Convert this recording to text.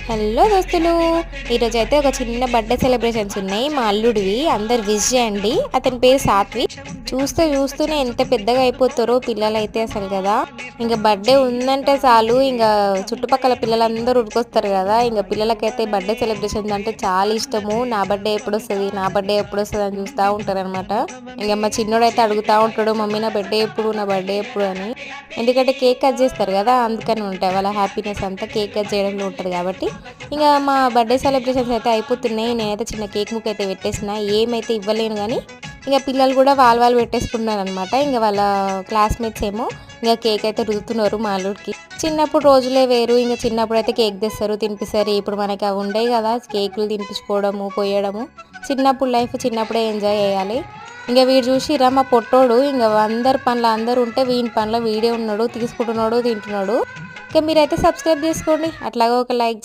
Hello దోస్తులు, ఈరోజు అయితే ఒక చిన్న బర్త్డే సెలబ్రేషన్స్ ఉన్నాయి. మా అల్లుడివి, అందరు విష్ చేయండి. అతని పేరు సాత్విక్. చూస్తూనే ఎంత పెద్దగా అయిపోతారో పిల్లలు అయితే అసలు కదా. ఇంకా బర్త్డే ఉందంటే చాలు, ఇంకా చుట్టుపక్కల పిల్లలందరూ ఉరికొస్తారు కదా. ఇంకా పిల్లలకైతే బర్త్డే సెలబ్రేషన్స్ అంటే చాలా ఇష్టము. నా బర్త్డే ఎప్పుడు వస్తుంది, నా బర్త్డే ఎప్పుడు వస్తుంది అని చూస్తూ ఉంటారు అనమాట. ఇంకా మా చిన్నోడు అయితే అడుగుతూ ఉంటాడు, మమ్మీ నా బర్త్డే ఎప్పుడు, నా బర్త్డే ఎప్పుడు అని. ఎందుకంటే కేక్ కట్ చేస్తారు కదా, అందుకని ఉంటాయి వాళ్ళ హ్యాపీనెస్ అంతా కేక్ కట్ చేయడంలో ఉంటుంది కాబట్టి. ఇంకా మా బర్త్డే సెలబ్రేషన్స్ అయితే అయిపోతున్నాయి. నేనైతే చిన్న కేక్ ముక్క అయితే పెట్టేసిన, ఏమైతే ఇవ్వలేను కానీ ఇంకా పిల్లలు కూడా వాళ్ళు పెట్టేసుకున్నారు అనమాట. ఇంకా వాళ్ళ క్లాస్మేట్స్ ఏమో ఇంకా కేక్ అయితే రుద్దుతున్నారు మా అల్లుడికి. చిన్నప్పుడు రోజులే వేరు. ఇంకా చిన్నప్పుడు అయితే కేక్ తెస్తారు, తినిపిస్తారు. ఇప్పుడు మనకి అవి ఉండేవి కదా, కేకులు తినిపించుకోవడము, పోయడము. చిన్నప్పుడు లైఫ్ చిన్నప్పుడే ఎంజాయ్ చేయాలి. ఇంకా వీడు చూసిరా మా పొట్టోడు, ఇంకా అందరి పనులు అందరూ ఉంటే వీని పనుల వీడే ఉన్నాడు, తీసుకుంటున్నాడు, తింటున్నాడు. ఇంకా మీరైతే సబ్స్క్రైబ్ చేసుకోండి, అట్లాగే ఒక లైక్